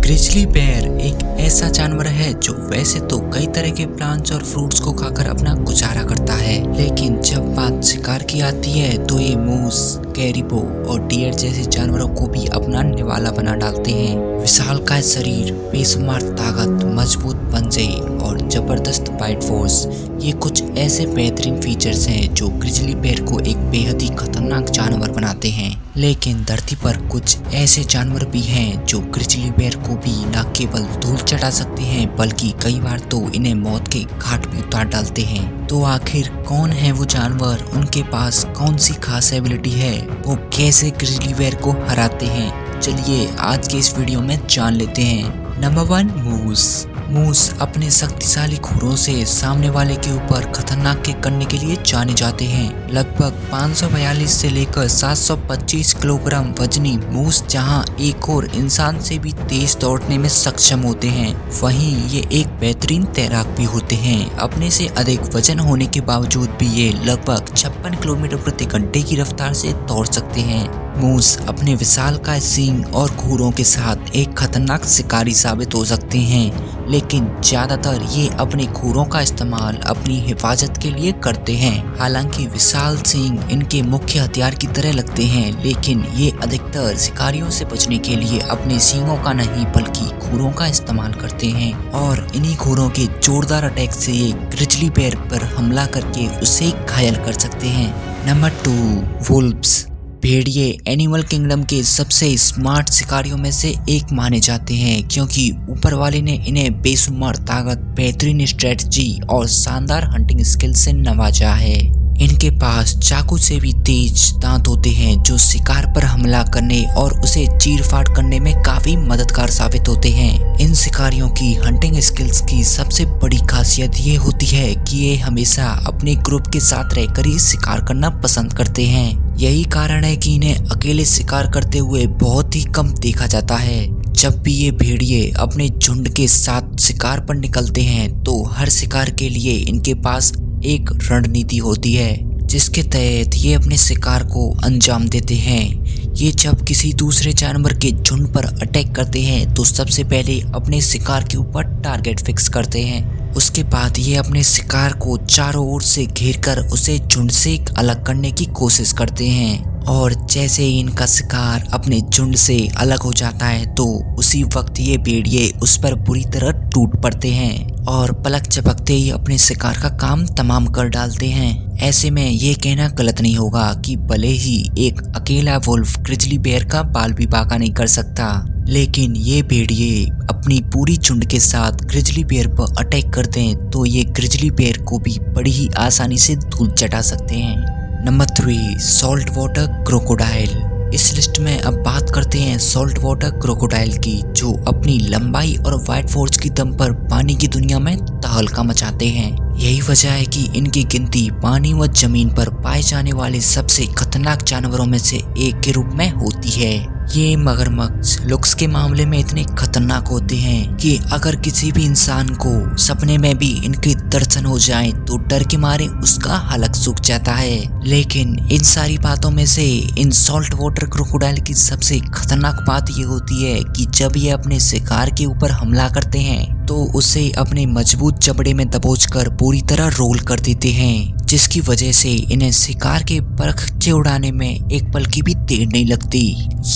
Grizzly bear एक ऐसा जानवर है जो वैसे तो कई तरह के प्लांट्स और फ्रूट्स को खाकर अपना गुजारा करता है, लेकिन जब बात शिकार की आती है तो ये मूस, कैरिबो और डियर जैसे जानवरों को भी अपना निवाला बना डालते हैं। विशालकाय शरीर, बेशुमार ताकत, मजबूत पंजे और जबरदस्त बाइट फोर्स, ये कुछ ऐसे बेहतरीन फीचर्स हैं जो ग्रिजली बेयर को एक बेहद ही खतरनाक जानवर बनाते हैं। लेकिन धरती पर कुछ ऐसे जानवर भी हैं जो ग्रिजली बेयर को भी न केवल धूल चटा सकते हैं बल्कि कई बार तो इन्हें मौत के घाट भी उतार डालते हैं। तो आखिर कौन है वो जानवर, उनके पास कौन सी खास एबिलिटी है, वो कैसे ग्रिजली बेयर को हराते हैं, चलिए आज के इस वीडियो में जान लेते हैं। नंबर 1, मूस। मूस अपने शक्तिशाली खुरों से सामने वाले के ऊपर खतरनाक के करने के लिए जाने जाते हैं। लगभग 542 से लेकर 725 किलोग्राम वजनी मूस जहां एक और इंसान से भी तेज दौड़ने में सक्षम होते हैं, वहीं ये एक बेहतरीन तैराक भी होते हैं। अपने से अधिक वजन होने के बावजूद भी ये लगभग 56 किलोमीटर प्रति घंटे की रफ्तार से दौड़ सकते हैं। मूस अपने विशालकाय सींग और खुरों के साथ एक खतरनाक शिकारी साबित हो सकते हैं, लेकिन ज्यादातर ये अपने खुरों का इस्तेमाल अपनी हिफाजत के लिए करते हैं। हालांकि विशाल सींग इनके मुख्य हथियार की तरह लगते हैं, लेकिन ये अधिकतर शिकारियों से बचने के लिए अपने सींगों का नहीं बल्कि खुरों का इस्तेमाल करते हैं और इन्हीं खुरों के जोरदार अटैक से ये ग्रिजली बेयर पर हमला करके उसे घायल कर सकते हैं। Number 2, Wolves. भेड़िए एनिमल किंगडम के सबसे स्मार्ट शिकारियों में से एक माने जाते हैं, क्योंकि ऊपर वाले ने इन्हें बेशुमार ताकत, बेहतरीन स्ट्रेटजी और शानदार हंटिंग स्किल से नवाजा है। इनके पास चाकू से भी तेज दांत होते हैं जो शिकार पर हमला करने और उसे चीर-फाड़ करने में काफी मददगार साबित होते हैं। इन शिकारियों की हंटिंग स्किल्स की सबसे बड़ी खासियत ये होती है कि ये हमेशा अपने ग्रुप के साथ रहकर ही शिकार करना पसंद करते हैं। यही कारण है कि इन्हें अकेले शिकार करते हुए बहुत ही कम देखा जाता है। जब भी ये भेड़िए अपने झुंड के साथ शिकार पर निकलते हैं तो हर शिकार के लिए इनके पास एक रणनीति होती है जिसके तहत ये अपने शिकार को अंजाम देते हैं। ये जब किसी दूसरे जानवर के झुंड पर अटैक करते हैं तो सबसे पहले अपने शिकार के ऊपर टारगेट फिक्स करते हैं। उसके बाद ये अपने शिकार को चारों ओर से घेरकर उसे झुंड से अलग करने की कोशिश करते हैं और जैसे ही इनका शिकार अपने झुंड से अलग हो जाता है तो उसी वक्त ये भेड़िए उस पर बुरी तरह टूट पड़ते हैं और पलक झपकते ही अपने शिकार का काम तमाम कर डालते हैं। ऐसे में ये कहना गलत नहीं होगा कि भले ही एक अकेला वुल्फ ग्रिजली बेयर का बाल भी बांका नहीं कर सकता, लेकिन ये भेड़िए अपनी पूरी झुंड के साथ ग्रिजली बेयर पर अटैक करते हैं तो ये ग्रिजली बेयर को भी बड़ी ही आसानी से धूल चटा सकते हैं। Number 3, salt water crocodile. इस लिस्ट में अब बात करते हैं सॉल्ट वाटर क्रोकोडाइल की, जो अपनी लंबाई और वाइट फोर्स की दम पर पानी की दुनिया में तहलका मचाते हैं। यही वजह है कि इनकी गिनती पानी व जमीन पर पाए जाने वाले सबसे खतरनाक जानवरों में से एक के रूप में होती है। ये मगरमच्छ लुक्स के मामले में इतने खतरनाक होते हैं कि अगर किसी भी इंसान को सपने में भी इनके दर्शन हो जाए तो डर के मारे उसका हलक सूख जाता है। लेकिन इन सारी बातों में से इन सॉल्ट वाटर क्रोकोडाइल की सबसे खतरनाक बात ये होती है कि जब ये अपने शिकार के ऊपर हमला करते हैं तो उसे अपने मजबूत जबड़े में दबोचकर पूरी तरह रोल कर देते हैं, जिसकी वजह से इन्हें शिकार के परखच्चे उड़ाने में एक पल की भी देर नहीं लगती।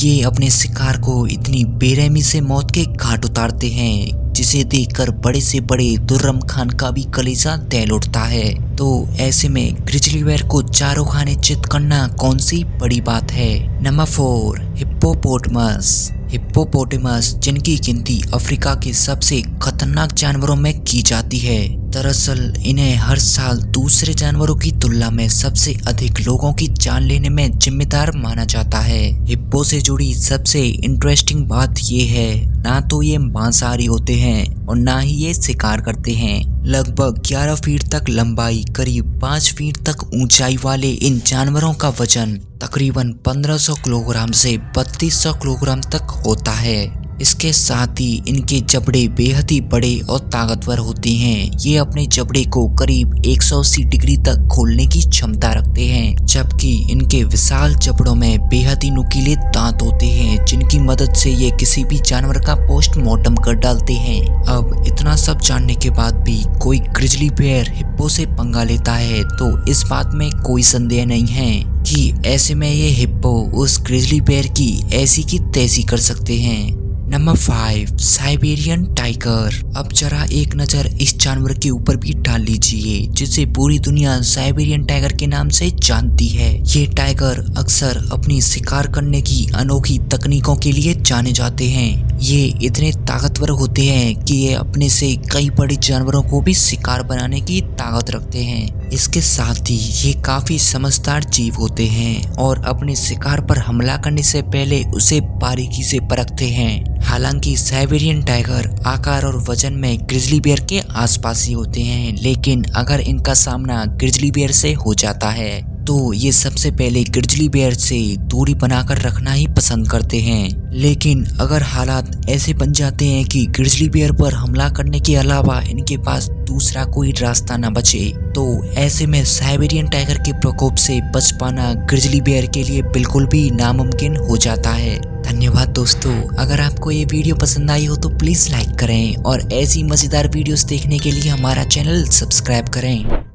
ये अपने शिकार को इतनी बेरहमी से मौत के घाट उतारते हैं जिसे देखकर बड़े से बड़े दुर्रम खान का भी कलेजा दहल उठता है। तो ऐसे में ग्रिजली बेयर को चारों खाने चित करना कौन सी बड़ी बात है। Number 4, hippopotamus. हिप्पोपोटामस जिनकी गिनती अफ्रीका के सबसे खतरनाक जानवरों में की जाती है। दरअसल इन्हें हर साल दूसरे जानवरों की तुलना में सबसे अधिक लोगों की जान लेने में जिम्मेदार माना जाता है। हिप्पो से जुड़ी सबसे इंटरेस्टिंग बात ये है, ना तो ये मांसाहारी होते हैं और ना ही ये शिकार करते हैं। लगभग 11 फीट तक लंबाई, करीब 5 फीट तक ऊंचाई वाले इन जानवरों का वजन तकरीबन 1500 किलोग्राम से 3200 किलोग्राम तक होता है। इसके साथ ही इनके जबड़े बेहद ही बड़े और ताकतवर होते हैं। ये अपने जबड़े को करीब 180 डिग्री तक खोलने की क्षमता रखते हैं, जबकि इनके विशाल जबड़ों में बेहद ही नुकीले दांत होते हैं, जिनकी मदद से ये किसी भी जानवर का पोस्टमार्टम कर डालते हैं। अब इतना सब जानने के बाद भी कोई ग्रिजली बेयर हिप्पो से पंगा लेता है तो इस बात में कोई संदेह नहीं है कि ऐसे में ये हिप्पो उस ग्रिजली बेयर की ऐसी की तैसी कर सकते हैं। Number 5, Siberian tiger. अब जरा एक नजर इस जानवर के ऊपर भी डाल लीजिए, जिसे पूरी दुनिया साइबेरियन टाइगर के नाम से जानती है। ये टाइगर अक्सर अपनी शिकार करने की अनोखी तकनीकों के लिए जाने जाते हैं। ये इतने ताकतवर होते हैं कि ये अपने से कई बड़े जानवरों को भी शिकार बनाने की ताकत रखते हैं। इसके साथ ही ये काफी समझदार जीव होते हैं और अपने शिकार पर हमला करने से पहले उसे बारीकी से परखते हैं। हालांकि साइबेरियन टाइगर आकार और वजन में ग्रिजली बेयर के आसपास ही होते हैं, लेकिन अगर इनका सामना ग्रिजली बेयर से हो जाता है तो ये सबसे पहले ग्रिजली बेयर से दूरी बनाकर रखना ही पसंद करते हैं। लेकिन अगर हालात ऐसे बन जाते हैं कि ग्रिजली बेयर पर हमला करने के अलावा इनके पास दूसरा कोई रास्ता न बचे, तो ऐसे में साइबेरियन टाइगर के प्रकोप से बच पाना ग्रिजली बेयर के लिए बिल्कुल भी नामुमकिन हो जाता है। धन्यवाद दोस्तों, अगर आपको ये वीडियो पसंद आई हो तो प्लीज लाइक करें और ऐसी मजेदार वीडियोस देखने के लिए हमारा चैनल सब्सक्राइब करें।